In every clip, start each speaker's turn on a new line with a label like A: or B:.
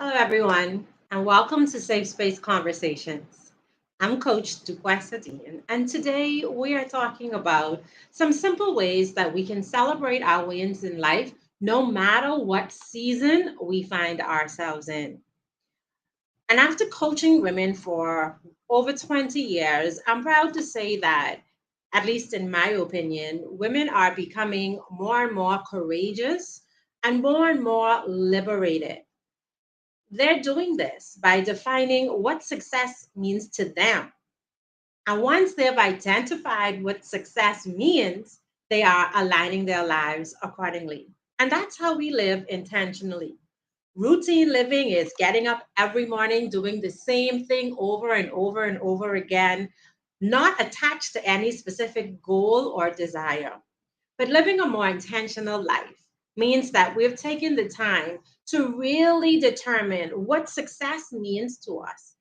A: Hello, everyone, and welcome to Safe Space Conversations. I'm Coach Duquesa Dean, and today we are talking about some simple ways that we can celebrate our wins in life no matter what season we find ourselves in. And after coaching women for over 20 years, I'm proud to say that, at least in my opinion, women are becoming more and more courageous and more liberated. They're doing this by defining what success means to them. And once they've identified what success means, they are aligning their lives accordingly. And that's how we live intentionally. Routine living is getting up every morning, doing the same thing over and over and over again, not attached to any specific goal or desire. But living a more intentional life means that we've taken the time to really determine what success means to us,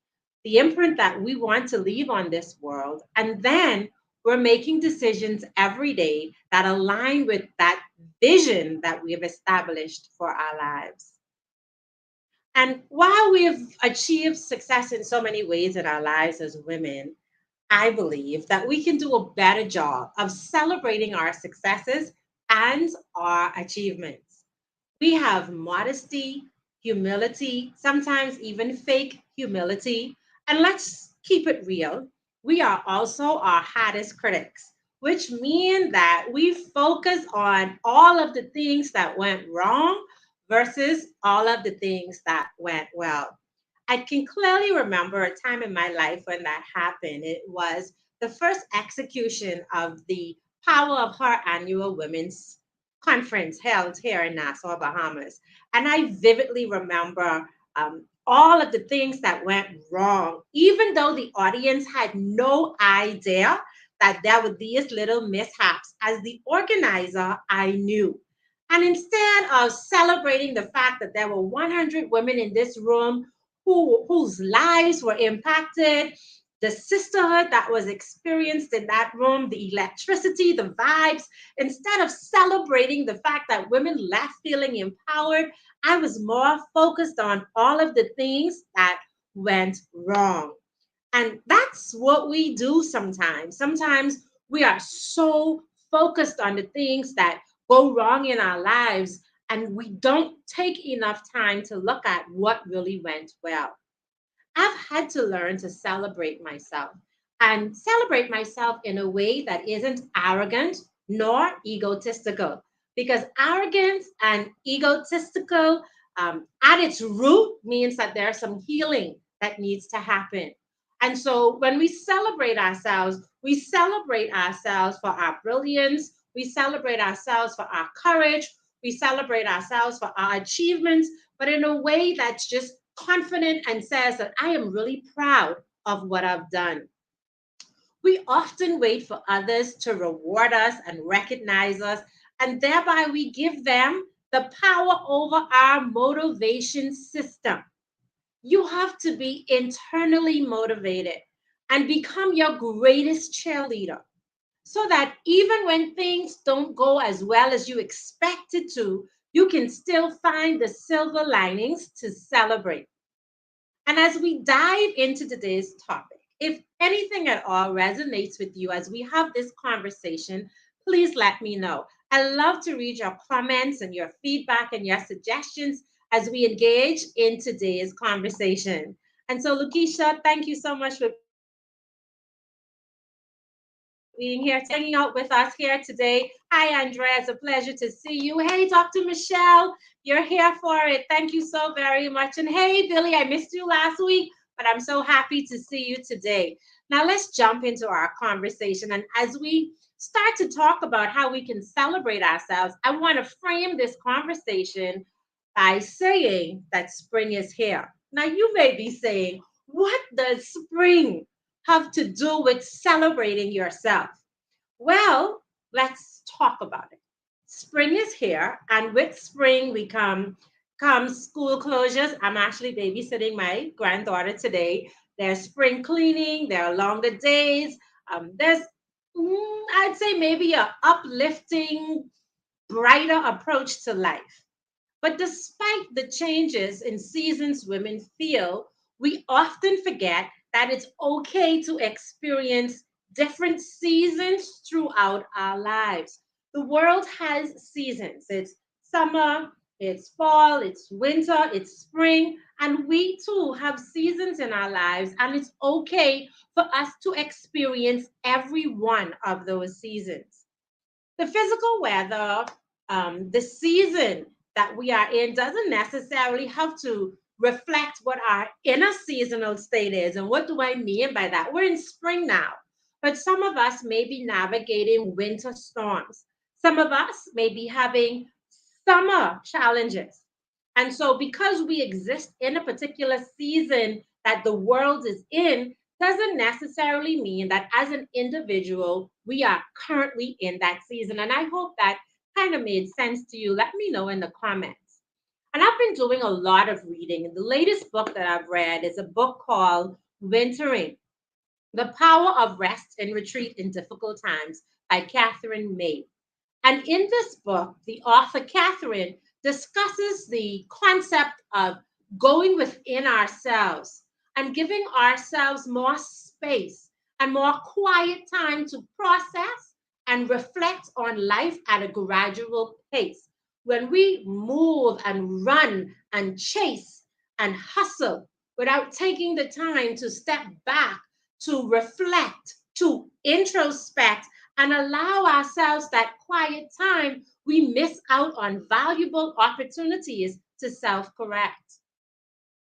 A: the imprint that we want to leave on this world. And then we're making decisions every day that align with that vision that we've established for our lives. And while we've achieved success in so many ways in our lives as women, I believe that we can do a better job of celebrating our successes and our achievements. We have modesty, humility, sometimes even fake humility. And let's keep it real. We are also our hardest critics, which mean that we focus on all of the things that went wrong versus all of the things that went well. I can clearly remember a time in my life when that happened. It was the first execution of the Power of Her annual women's conference held here in Nassau, Bahamas. And I vividly remember all of the things that went wrong, even though the audience had no idea that there were these little mishaps. As the organizer, I knew. And instead of celebrating the fact that there were 100 women in this room whose lives were impacted, the sisterhood that was experienced in that room, the electricity, the vibes, instead of celebrating the fact that women left feeling empowered, I was more focused on all of the things that went wrong. And that's what we do sometimes. Sometimes we are so focused on the things that go wrong in our lives, and we don't take enough time to look at what really went well. I've had to learn to celebrate myself and celebrate myself in a way that isn't arrogant nor egotistical. Because arrogance and egotistical at its root means that there's some healing that needs to happen. And so when we celebrate ourselves for our brilliance, we celebrate ourselves for our courage, we celebrate ourselves for our achievements, but in a way that's just confident and says that I am really proud of what I've done. We often wait for others to reward us and recognize us, and thereby we give them the power over our motivation system. You have to be internally motivated and become your greatest cheerleader so that even when things don't go as well as you expected to, you can still find the silver linings to celebrate. And as we dive into today's topic, if anything at all resonates with you as we have this conversation, please let me know. I love to read your comments and your feedback and your suggestions as we engage in today's conversation. And so, Lakeisha, thank you so much for being here today, hanging out with us here today. Hi, Andrea. It's a pleasure to see you. Hey, Dr. Michelle, you're here for it. Thank you so very much. And hey, Billy, I missed you last week, but I'm so happy to see you today. Now, let's jump into our conversation. And as we start to talk about how we can celebrate ourselves, I want to frame this conversation by saying that spring is here. Now, you may be saying, what does spring have to do with celebrating yourself? Well, let's talk about it. Spring is here, and with spring we comes school closures. I'm actually babysitting my granddaughter today. There's spring cleaning. There are longer days. There's I'd say maybe a uplifting, brighter approach to life. But despite the changes in seasons women feel, we often forget that it's okay to experience different seasons throughout our lives. The world has seasons. It's summer, it's fall, it's winter, it's spring, and we too have seasons in our lives, and it's okay for us to experience every one of those seasons. The physical weather, the season that we are in, doesn't necessarily have to reflect what our inner seasonal state is. And what do I mean by that? We're in spring now, but some of us may be navigating winter storms. Some of us may be having summer challenges. And so, because we exist in a particular season that the world is in, doesn't necessarily mean that as an individual, we are currently in that season. And I hope that kind of made sense to you. Let me know in the comments. And I've been doing a lot of reading. And the latest book that I've read is a book called Wintering: The Power of Rest and Retreat in Difficult Times by Catherine May. And in this book, the author Catherine discusses the concept of going within ourselves and giving ourselves more space and more quiet time to process and reflect on life at a gradual pace. When we move and run and chase and hustle without taking the time to step back, to reflect, to introspect, and allow ourselves that quiet time, we miss out on valuable opportunities to self correct.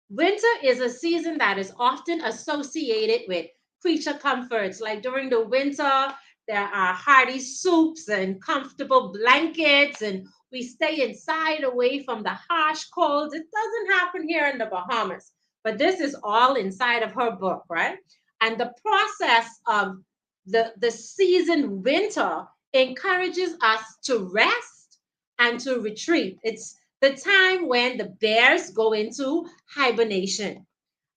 A: Winter is a season that is often associated with creature comforts. Like during the winter, there are hearty soups and comfortable blankets, and we stay inside away from the harsh cold. It doesn't happen here in the Bahamas, but this is all inside of her book, right? And the process of the season winter encourages us to rest and to retreat. It's the time when the bears go into hibernation.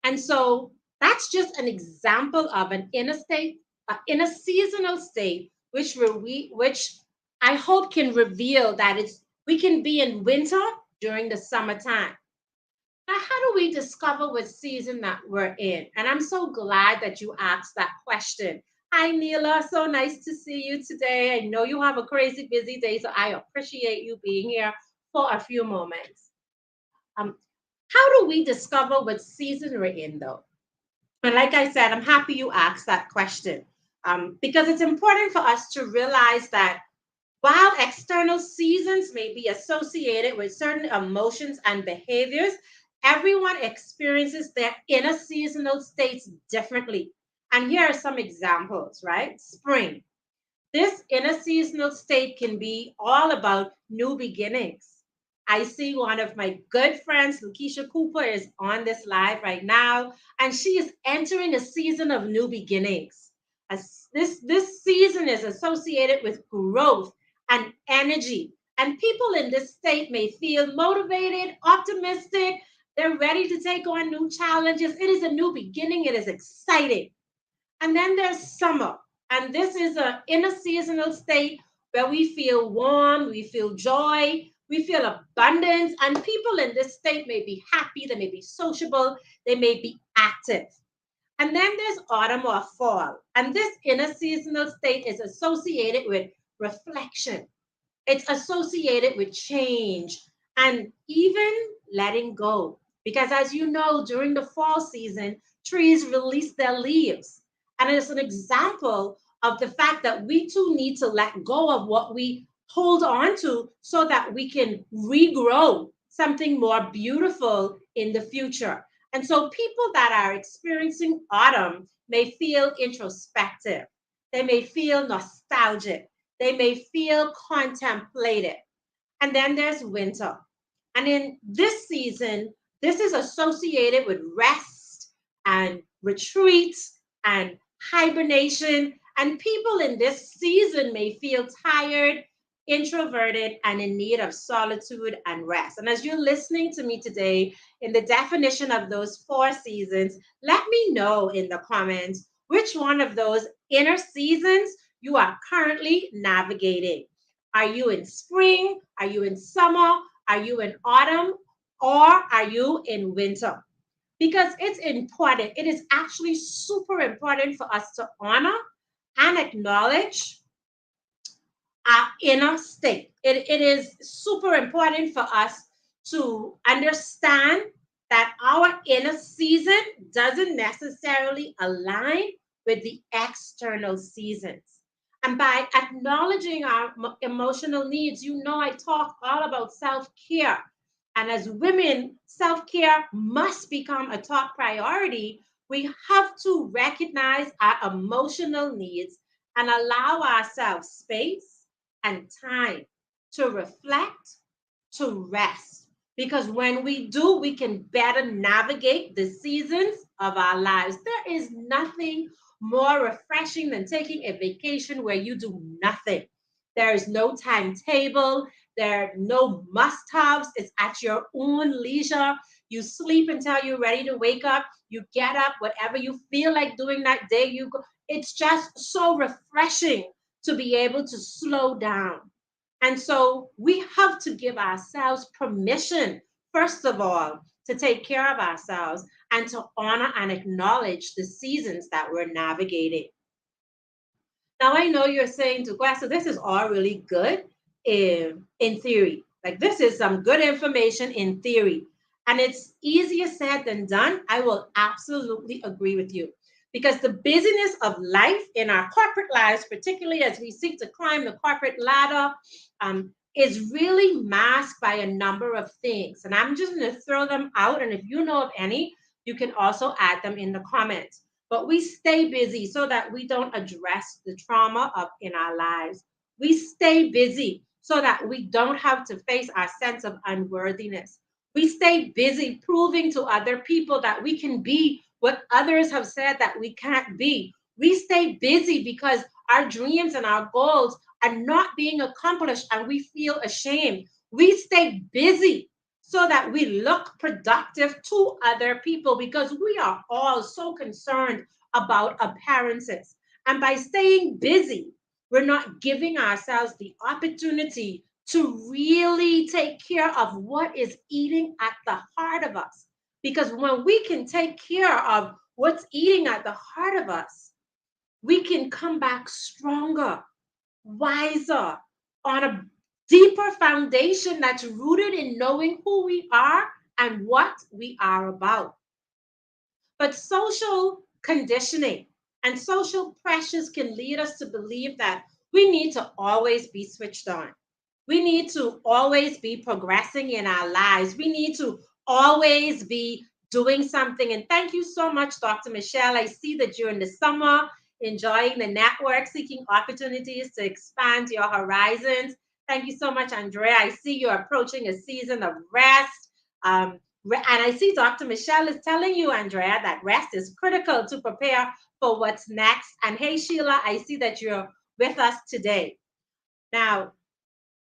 A: And so that's just an example of an inner state, in a seasonal state, which I hope can reveal that it's we can be in winter during the summertime. Now, how do we discover what season that we're in? And I'm so glad that you asked that question. Hi, Neela. So nice to see you today. I know you have a crazy busy day, so I appreciate you being here for a few moments. Um, how do we discover what season we're in, though? And like I said, I'm happy you asked that question because it's important for us to realize that while external seasons may be associated with certain emotions and behaviors, everyone experiences their inner seasonal states differently. And here are some examples, right? Spring. This inner seasonal state can be all about new beginnings. I see one of my good friends, Lakeisha Cooper, is on this live right now, and she is entering a season of new beginnings. This season is associated with growth and energy, and people in this state may feel motivated, optimistic. They're ready to take on new challenges. It is a new beginning. It is exciting. And then there's summer. And this is an inner seasonal state where we feel warm, we feel joy, we feel abundance. And people in this state may be happy, they may be sociable, they may be active. And then there's autumn or fall. And this inner seasonal state is associated with reflection, it's associated with change and even letting go. Because as you know, during the fall season, trees release their leaves. And it's an example of the fact that we too need to let go of what we hold on to so that we can regrow something more beautiful in the future. And so people that are experiencing autumn may feel introspective. They may feel nostalgic. They may feel contemplative. And then there's winter. And in this season, this is associated with rest and retreat and hibernation. And people in this season may feel tired, introverted, and in need of solitude and rest. And as you're listening to me today, in the definition of those four seasons, let me know in the comments which one of those inner seasons you are currently navigating. Are you in spring? Are you in summer? Are you in autumn or are you in winter? Because it's important. It is actually super important for us to honor and acknowledge our inner state. It is super important for us to understand that our inner season doesn't necessarily align with the external seasons. And by acknowledging our emotional needs, I talk all about self care. And as women, self care must become a top priority. We have to recognize our emotional needs and allow ourselves space and time to reflect, to rest. Because when we do, we can better navigate the seasons of our lives. There is nothing more refreshing than taking a vacation where you do nothing. There is no timetable, there are no must haves. It's at your own leisure. You sleep until you're ready to wake up. You get up, whatever you feel like doing that day, you go. It's just so refreshing to be able to slow down. And so we have to give ourselves permission, first of all, to take care of ourselves and to honor and acknowledge the seasons that we're navigating. Now, I know you're saying to Gwen, so this is all really good in theory. Like, this is some good information in theory. And it's easier said than done. I will absolutely agree with you. Because the busyness of life in our corporate lives, particularly as we seek to climb the corporate ladder, is really masked by a number of things. And I'm just going to throw them out. And if you know of any, you can also add them in the comments. But we stay busy so that we don't address the trauma of in our lives. We stay busy so that we don't have to face our sense of unworthiness. We stay busy proving to other people that we can be what others have said that we can't be. We stay busy because our dreams and our goals are not being accomplished and we feel ashamed. We stay busy so that we look productive to other people because we are all so concerned about appearances. And by staying busy, we're not giving ourselves the opportunity to really take care of what is eating at the heart of us. Because when we can take care of what's eating at the heart of us, we can come back stronger, wiser, on a deeper foundation that's rooted in knowing who we are and what we are about. But social conditioning and social pressures can lead us to believe that we need to always be switched on. We need to always be progressing in our lives. We need to always be doing something. And thank you so much, Dr. Michelle. I see that you're in the summer enjoying the network, seeking opportunities to expand your horizons. Thank you so much, Andrea. I see you're approaching a season of rest. And I see Dr. Michelle is telling you, Andrea, that rest is critical to prepare for what's next. And hey, Sheila, I see that you're with us today. Now,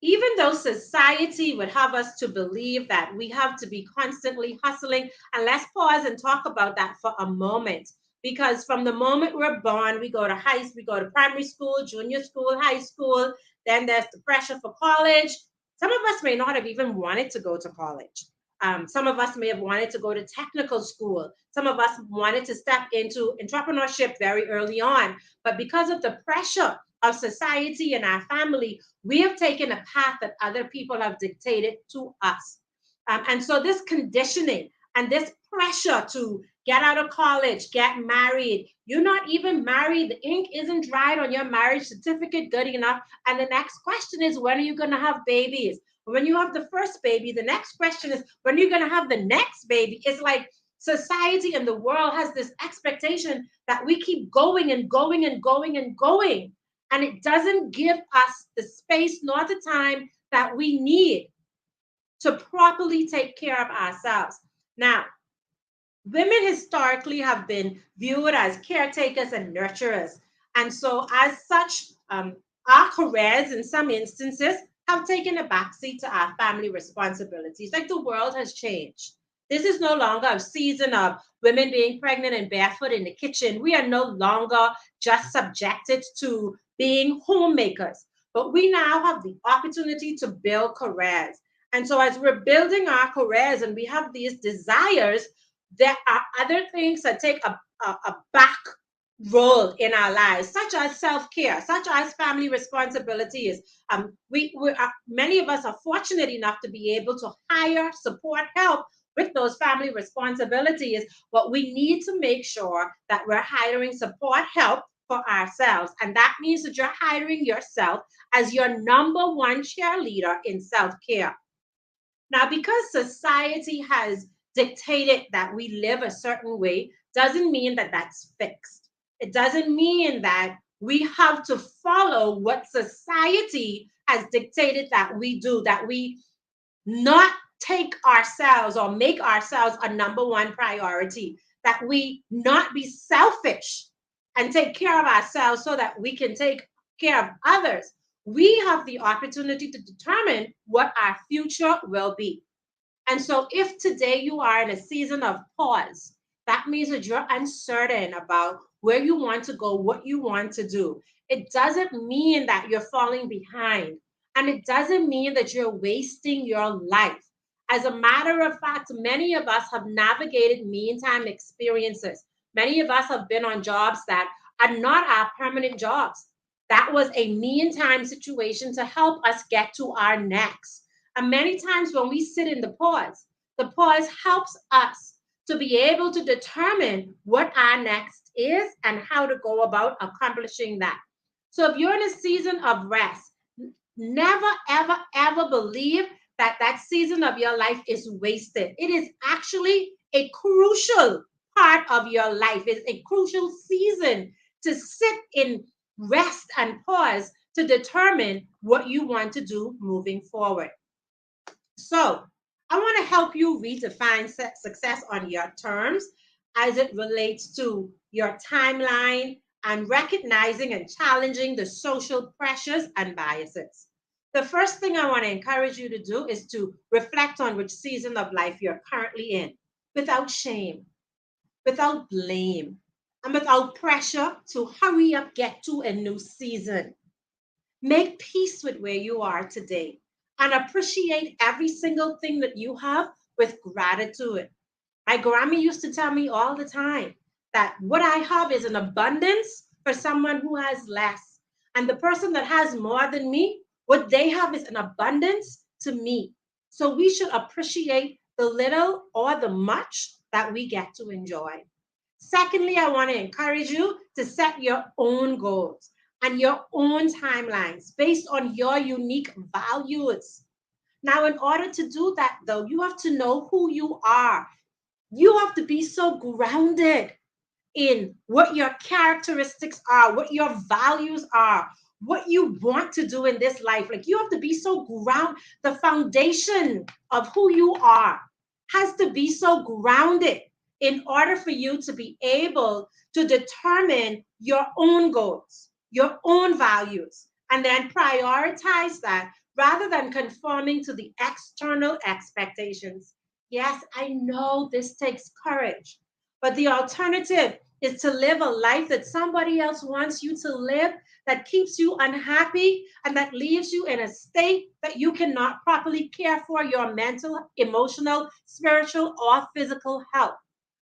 A: even though society would have us to believe that we have to be constantly hustling, and let's pause and talk about that for a moment. Because from the moment we're born, we go to we go to primary school, junior school, high school, then there's the pressure for college. Some of us may not have even wanted to go to college. Some of us may have wanted to go to technical school. Some of us wanted to step into entrepreneurship very early on. But because of the pressure of society and our family, we have taken a path that other people have dictated to us. And so this conditioning and this pressure to get out of college, get married, you're not even married, the ink isn't dried on your marriage certificate good enough. And the next question is, when are you going to have babies? When you have the first baby, the next question is, when are you going to have the next baby? It's like society and the world has this expectation that we keep going and going and going and going. And it doesn't give us the space nor the time that we need to properly take care of ourselves. Now, women historically have been viewed as caretakers and nurturers. And so, as such, our careers in some instances have taken a backseat to our family responsibilities. Like, the world has changed. This is no longer a season of women being pregnant and barefoot in the kitchen. We are no longer just subjected to being homemakers, but we now have the opportunity to build careers. And so, as we're building our careers and we have these desires, there are other things that take a back role in our lives, such as self care, such as family responsibilities. Many of us are fortunate enough to be able to hire support help with those family responsibilities, but we need to make sure that we're hiring support help for ourselves. And that means that you're hiring yourself as your number one cheerleader in self care. Now, because society has dictated that we live a certain way, doesn't mean that that's fixed. It doesn't mean that we have to follow what society has dictated that we do, that we not take ourselves or make ourselves a number one priority, that we not be selfish and take care of ourselves so that we can take care of others. We have the opportunity to determine what our future will be. And so, if today you are in a season of pause, that means that you're uncertain about where you want to go, what you want to do. It doesn't mean that you're falling behind, and it doesn't mean that you're wasting your life. As a matter of fact, many of us have navigated meantime experiences. Many of us have been on jobs that are not our permanent jobs. That was a meantime situation to help us get to our next. And many times when we sit in the pause helps us to be able to determine what our next is and how to go about accomplishing that. So if you're in a season of rest, never, ever, ever believe that that season of your life is wasted. It is actually a crucial part of your life. It's a crucial season to sit in rest and pause to determine what you want to do moving forward. So, I want to help you redefine success on your terms as it relates to your timeline and recognizing and challenging the social pressures and biases. The first thing I want to encourage you to do is to reflect on which season of life you're currently in without shame, without blame, and without pressure to hurry up, get to a new season. Make peace with where you are today and appreciate every single thing that you have with gratitude. My grandma used to tell me all the time that what I have is an abundance for someone who has less. And the person that has more than me, what they have is an abundance to me. So we should appreciate the little or the much that we get to enjoy. Secondly, I want to encourage you to set your own goals and your own timelines based on your unique values. Now, in order to do that, though, you have to know who you are. You have to be so grounded in what your characteristics are, what your values are, what you want to do in this life. Like you have to be so ground. The foundation of who you are has to be so grounded in order for you to be able to determine your own goals, your own values, and then prioritize that rather than conforming to the external expectations. Yes, I know this takes courage, but the alternative is to live a life that somebody else wants you to live, that keeps you unhappy and that leaves you in a state that you cannot properly care for your mental, emotional, spiritual, or physical health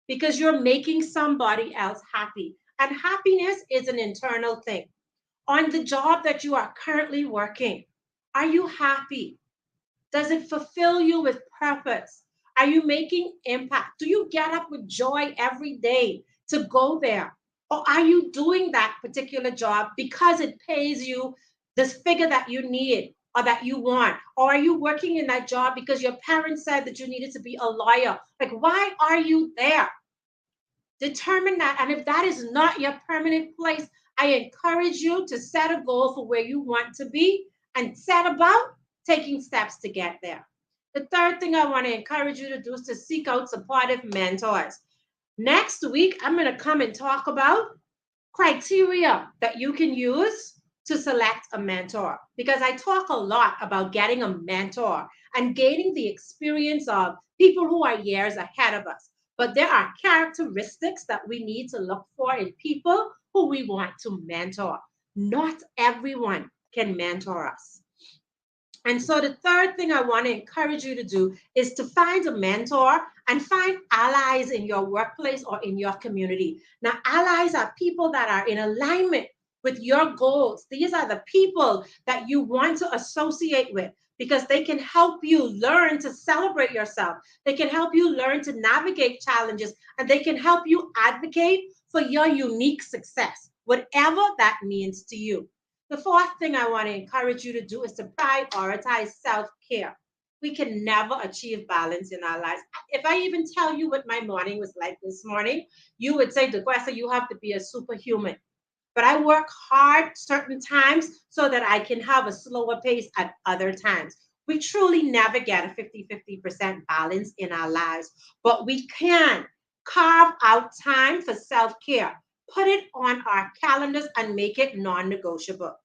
A: because you're making somebody else happy. And happiness is an internal thing. On the job that you are currently working, are you happy? Does it fulfill you with purpose? Are you making impact? Do you get up with joy every day to go there? Or are you doing that particular job because it pays you this figure that you need or that you want? Or are you working in that job because your parents said that you needed to be a lawyer? Like, why are you there? Determine that. And if that is not your permanent place, I encourage you to set a goal for where you want to be and set about taking steps to get there. The third thing I want to encourage you to do is to seek out supportive mentors. Next week, I'm going to come and talk about criteria that you can use to select a mentor because I talk a lot about getting a mentor and gaining the experience of people who are years ahead of us. But there are characteristics that we need to look for in people who we want to mentor. Not everyone can mentor us. And so the third thing I want to encourage you to do is to find a mentor and find allies in your workplace or in your community. Now, allies are people that are in alignment with your goals. These are the people that you want to associate with because they can help you learn to celebrate yourself. They can help you learn to navigate challenges and they can help you advocate for your unique success, whatever that means to you. The fourth thing I want to encourage you to do is to prioritize self care. We can never achieve balance in our lives. If I even tell you what my morning was like this morning, you would say, DeQuesta, you have to be a superhuman. But I work hard certain times so that I can have a slower pace at other times. We truly never get a 50-50% balance in our lives, but we can carve out time for self care, put it on our calendars, and make it non negotiable.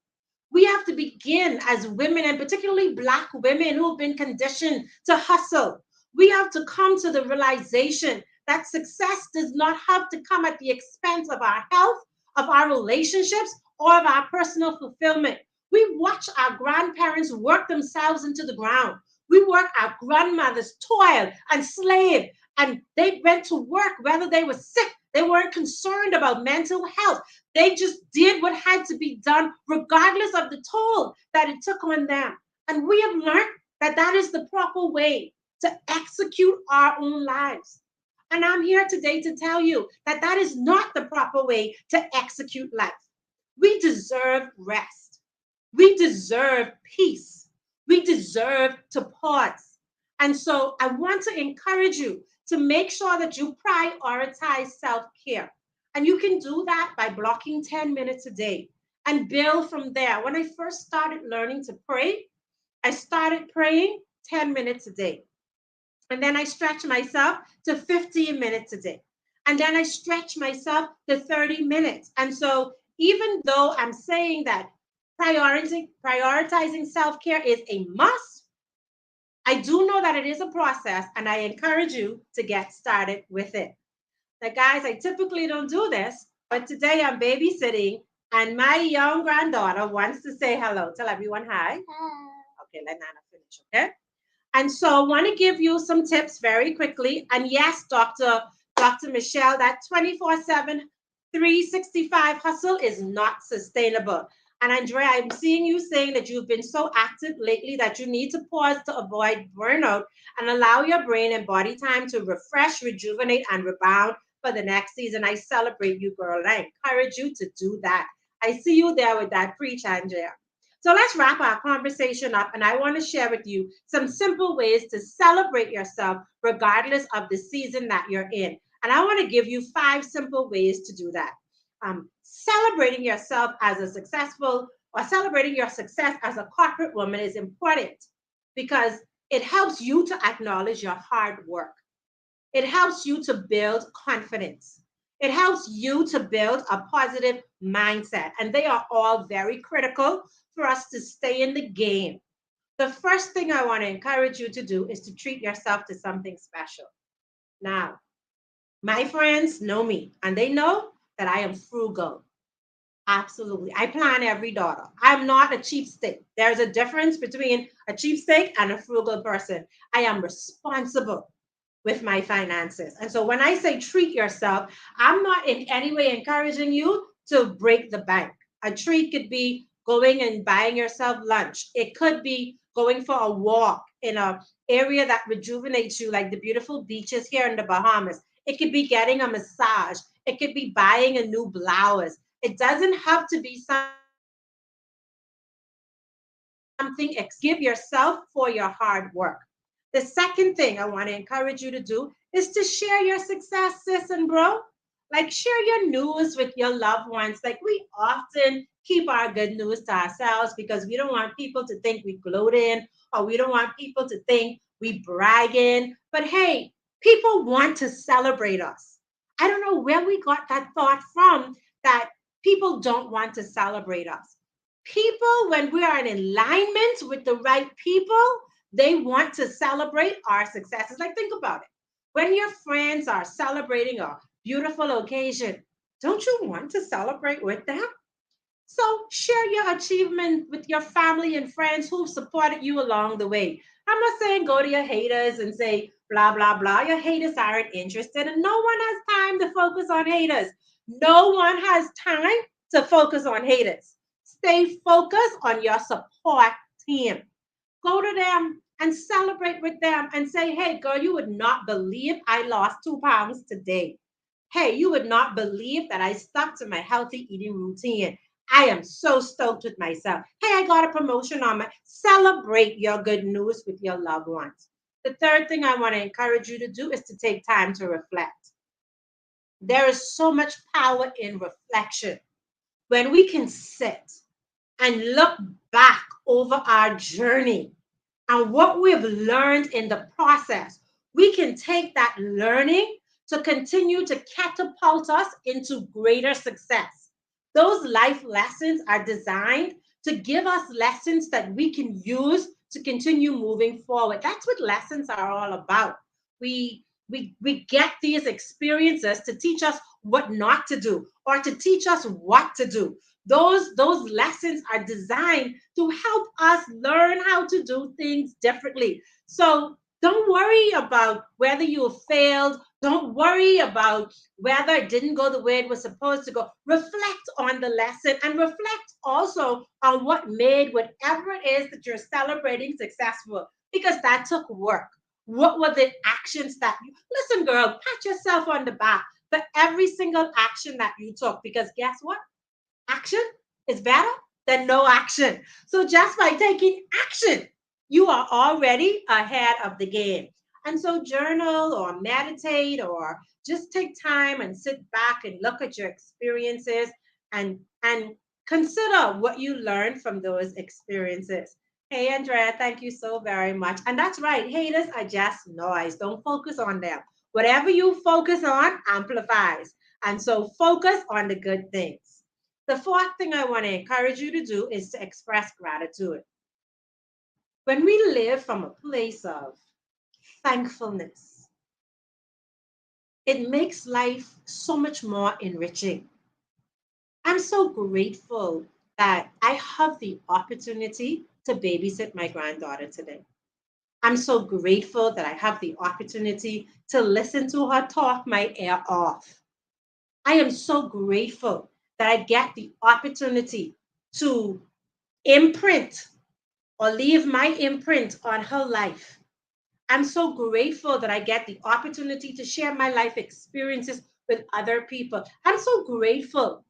A: We have to begin as women, and particularly Black women who have been conditioned to hustle. We have to come to the realization that success does not have to come at the expense of our health, of our relationships, or of our personal fulfillment. We watch our grandparents work themselves into the ground. We work our grandmothers toil and slave, and they went to work whether they were sick. They weren't concerned about mental health. They just did what had to be done, regardless of the toll that it took on them. And we have learned that that is the proper way to execute our own lives. And I'm here today to tell you that that is not the proper way to execute life. We deserve rest. We deserve peace. We deserve to pause. And so I want to encourage you to make sure that you prioritize self care. And you can do that by blocking 10 minutes a day and build from there. When I first started learning to pray, I started praying 10 minutes a day. And then I stretch myself to 15 minutes a day. And then I stretch myself to 30 minutes. And so even though I'm saying that prioritizing self-care is a must, I do know that it is a process and I encourage you to get started with it. Now, guys, I typically don't do this, but today I'm babysitting and my young granddaughter wants to say hello. Tell everyone hi. Okay, let Nana finish, okay? And so I want to give you some tips very quickly. And yes, Dr. Michelle, that 24/7, 365 hustle is not sustainable. And Andrea, I'm seeing you saying that you've been so active lately that you need to pause to avoid burnout and allow your brain and body time to refresh, rejuvenate, and rebound for the next season. I celebrate you, girl. And I encourage you to do that. I see you there with that preach, Andrea. So let's wrap our conversation up. And I want to share with you some simple ways to celebrate yourself regardless of the season that you're in. And I want to give you 5 simple ways to do that. Celebrating yourself as a successful or celebrating your success as a corporate woman is important because it helps you to acknowledge your hard work. It helps you to build confidence. It helps you to build a positive mindset. And they are all very critical for us to stay in the game. The first thing I want to encourage you to do is to treat yourself to something special. Now, my friends know me and they know that I am frugal. Absolutely. I plan every dollar. I'm not a cheapskate. There's a difference between a cheapskate and a frugal person. I am responsible with my finances. And so when I say treat yourself, I'm not in any way encouraging you to break the bank. A treat could be going and buying yourself lunch. It could be going for a walk in a area that rejuvenates you, like the beautiful beaches here in the Bahamas. It could be getting a massage. It could be buying a new blouse. It doesn't have to be something, give yourself for your hard work. The second thing I want to encourage you to do is to share your success, sis and bro. Like share your news with your loved ones. Like we often keep our good news to ourselves because we don't want people to think we gloating or we don't want people to think we bragging. But hey, people want to celebrate us. I don't know where we got that thought from that people don't want to celebrate us. People, when we are in alignment with the right people, they want to celebrate our successes. Like, think about it. When your friends are celebrating a beautiful occasion, don't you want to celebrate with them? So share your achievement with your family and friends who supported you along the way. I'm not saying go to your haters and say blah blah blah. Your haters aren't interested, and no one has time to focus on haters. No one has time to focus on haters. Stay focused on your support team. Go to them and celebrate with them and say, hey, girl, you would not believe I lost 2 pounds today. Hey, you would not believe that I stuck to my healthy eating routine. I am so stoked with myself. Hey, I got a promotion on my. Celebrate your good news with your loved ones. The third thing I want to encourage you to do is to take time to reflect. There is so much power in reflection. When we can sit and look back over our journey and what we've learned in the process, we can take that learning to continue to catapult us into greater success. Those life lessons are designed to give us lessons that we can use to continue moving forward. That's what lessons are all about. We get these experiences to teach us what not to do or to teach us what to do. Those lessons are designed to help us learn how to do things differently. So don't worry about whether you failed. Don't worry about whether it didn't go the way it was supposed to go. Reflect on the lesson and reflect also on what made whatever it is that you're celebrating successful, because that took work. What were the actions that you listen, girl? Pat yourself on the back for every single action that you took, because guess what? Action is better than no action. So just by taking action, you are already ahead of the game. And so journal or meditate or just take time and sit back and look at your experiences and consider what you learned from those experiences. Hey Andrea, thank you so very much. And that's right, haters are just noise. Don't focus on them. Whatever you focus on amplifies. And so focus on the good things. The fourth thing I want to encourage you to do is to express gratitude. When we live from a place of thankfulness, it makes life so much more enriching. I'm so grateful that I have the opportunity to babysit my granddaughter today. I'm so grateful that I have the opportunity to listen to her talk my ear off. I am so grateful that I get the opportunity to imprint or leave my imprint on her life. I'm so grateful that I get the opportunity to share my life experiences with other people. I'm so grateful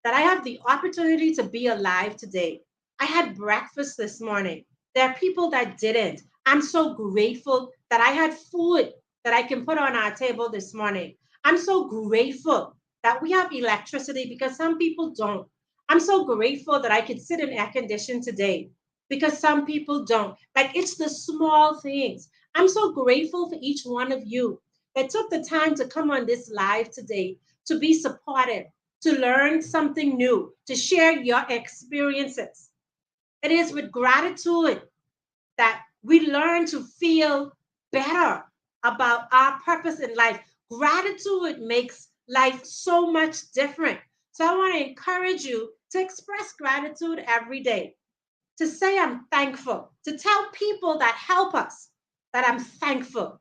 A: that I have the opportunity to be alive today. I had breakfast this morning. There are people that didn't. I'm so grateful that I had food that I can put on our table this morning. I'm so grateful that we have electricity because some people don't. I'm so grateful that I could sit in air condition today because some people don't. Like, it's the small things. I'm so grateful for each one of you that took the time to come on this live today to be supportive, to learn something new, to share your experiences. It is with gratitude that we learn to feel better about our purpose in life. Gratitude makes life so much different. So I want to encourage you to express gratitude every day, to say I'm thankful, to tell people that help us that I'm thankful.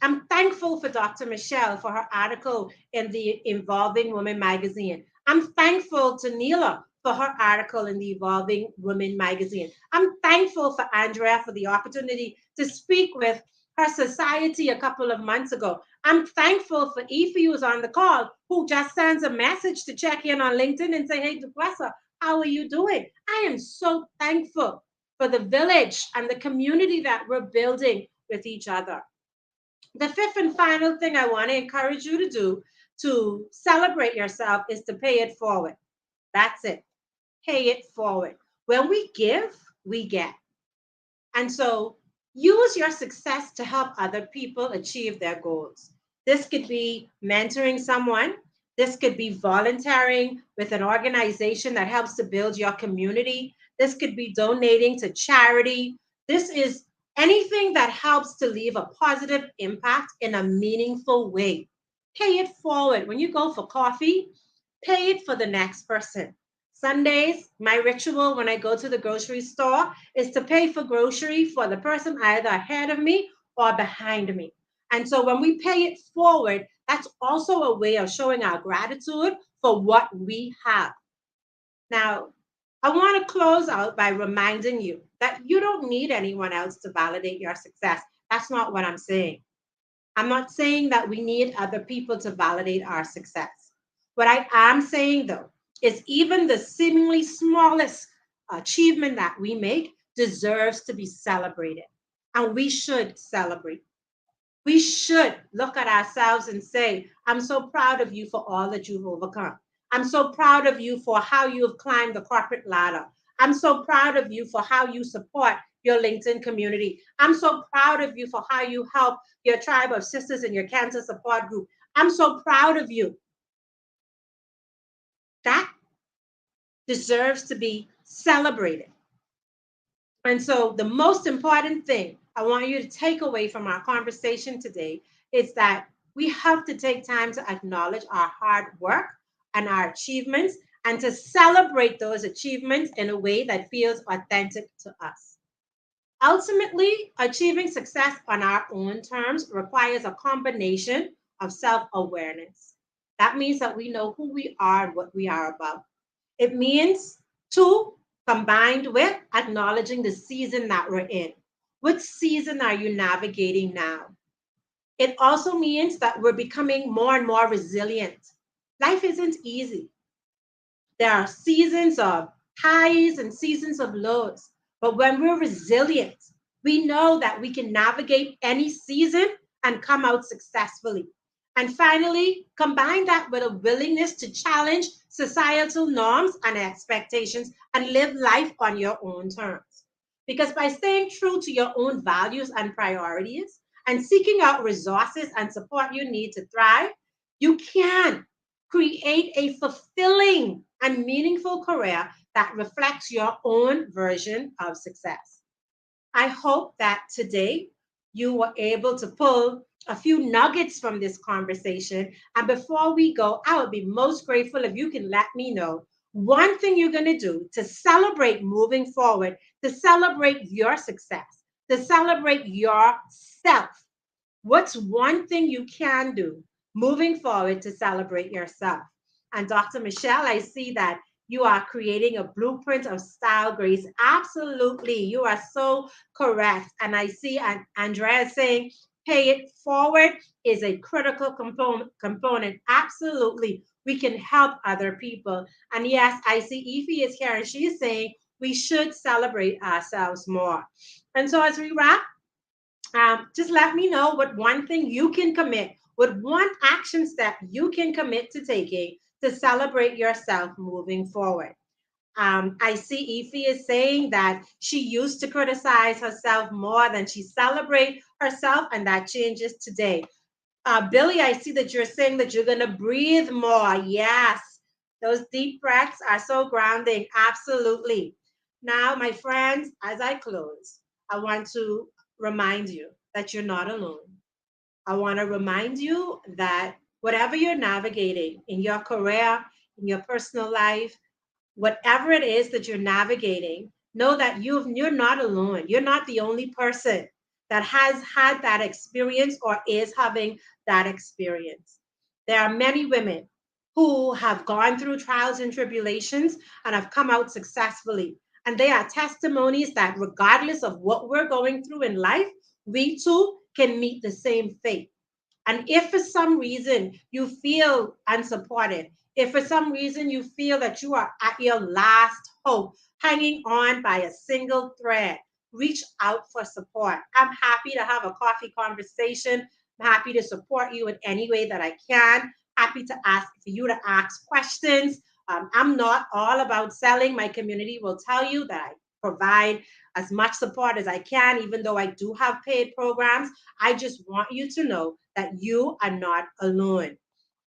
A: I'm thankful for Dr. Michelle for her article in the Evolving Woman magazine. I'm thankful to Neela for her article in the Evolving Woman magazine. I'm thankful for Andrea for the opportunity to speak with her society a couple of months ago. I'm thankful for Aoife, who's on the call, who just sends a message to check in on LinkedIn and say, hey, Duquesa, how are you doing? I am so thankful for the village and the community that we're building with each other. The fifth and final thing I want to encourage you to do to celebrate yourself is to pay it forward. That's it. Pay it forward. When we give, we get. And so use your success to help other people achieve their goals. This could be mentoring someone. This could be volunteering with an organization that helps to build your community. This could be donating to charity. This is anything that helps to leave a positive impact in a meaningful way. Pay it forward. When you go for coffee, pay it for the next person. Sundays, my ritual when I go to the grocery store is to pay for grocery for the person either ahead of me or behind me. And so when we pay it forward, that's also a way of showing our gratitude for what we have. Now, I want to close out by reminding you that you don't need anyone else to validate your success. That's not what I'm saying. I'm not saying that we need other people to validate our success. What I am saying, though, is even the seemingly smallest achievement that we make deserves to be celebrated. And we should celebrate. We should look at ourselves and say, I'm so proud of you for all that you've overcome. I'm so proud of you for how you have climbed the corporate ladder. I'm so proud of you for how you support your LinkedIn community. I'm so proud of you for how you help your tribe of sisters in your cancer support group. I'm so proud of you. That deserves to be celebrated. And so, the most important thing I want you to take away from our conversation today is that we have to take time to acknowledge our hard work and our achievements and to celebrate those achievements in a way that feels authentic to us. Ultimately, achieving success on our own terms requires a combination of self awareness. That means that we know who we are and what we are about. It means, two, combined with acknowledging the season that we're in. What season are you navigating now? It also means that we're becoming more and more resilient. Life isn't easy. There are seasons of highs and seasons of lows. But when we're resilient, we know that we can navigate any season and come out successfully. And finally, combine that with a willingness to challenge societal norms and expectations and live life on your own terms. Because by staying true to your own values and priorities and seeking out resources and support you need to thrive, you can create a fulfilling and meaningful career that reflects your own version of success. I hope that today you were able to pull a few nuggets from this conversation. And before we go, I would be most grateful if you can let me know one thing you're going to do to celebrate moving forward, to celebrate your success, to celebrate yourself. What's one thing you can do moving forward to celebrate yourself? And Dr. Michelle, I see that you are creating a blueprint of style, Grace. Absolutely. You are so correct. And I see Andrea saying, pay it forward is a critical component. Absolutely. We can help other people. And yes, I see Effie is here and she's saying we should celebrate ourselves more. And so as we wrap, just let me know what one thing you can commit, what one action step you can commit to taking to celebrate yourself moving forward. I see Effie is saying that she used to criticize herself more than she celebrate herself, and that changes today. Billy, I see that you're saying that you're going to breathe more. Yes, those deep breaths are so grounding. Absolutely. Now, my friends, as I close, I want to remind you that you're not alone. I want to remind you that whatever you're navigating in your career, in your personal life, whatever it is that you're navigating, know that you're not alone. You're not the only person that has had that experience or is having that experience. There are many women who have gone through trials and tribulations and have come out successfully. And they are testimonies that regardless of what we're going through in life, we too can meet the same fate. And if for some reason you feel unsupported, if for some reason you feel that you are at your last hope, hanging on by a single thread, reach out for support. I'm happy to have a coffee conversation. I'm happy to support you in any way that I can. Happy to ask for you to ask questions. I'm not all about selling. My community will tell you that I provide as much support as I can, even though I do have paid programs. I just want you to know that you are not alone.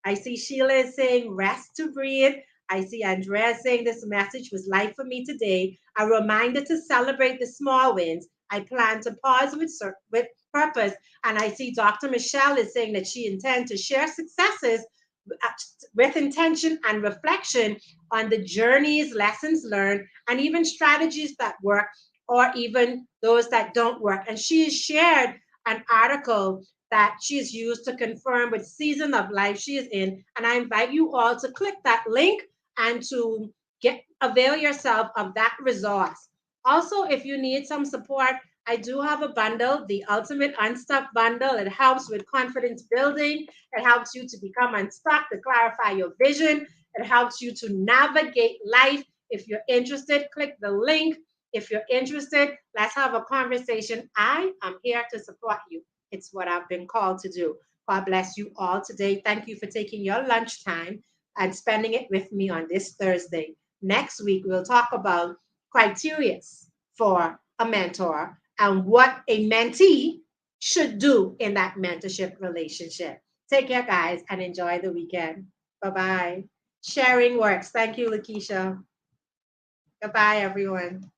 A: I see Sheila is saying rest to breathe. I see Andrea saying this message was life for me today. A reminder to celebrate the small wins. I plan to pause with purpose. And I see Dr. Michelle is saying that she intends to share successes with intention and reflection on the journeys, lessons learned, and even strategies that work or even those that don't work. And she has shared an article that she's used to confirm which season of life she is in. And I invite you all to click that link and to get avail yourself of that resource. Also, if you need some support, I do have a bundle, the Ultimate Unstuck Bundle. It helps with confidence building. It helps you to become unstuck, to clarify your vision. It helps you to navigate life. If you're interested, click the link. If you're interested, let's have a conversation. I am here to support you. It's what I've been called to do. God bless you all today. Thank you for taking your lunch time and spending it with me on this Thursday. Next week, we'll talk about criteria for a mentor and what a mentee should do in that mentorship relationship. Take care, guys, and enjoy the weekend. Bye bye. Sharing works. Thank you, Lakeisha. Goodbye, everyone.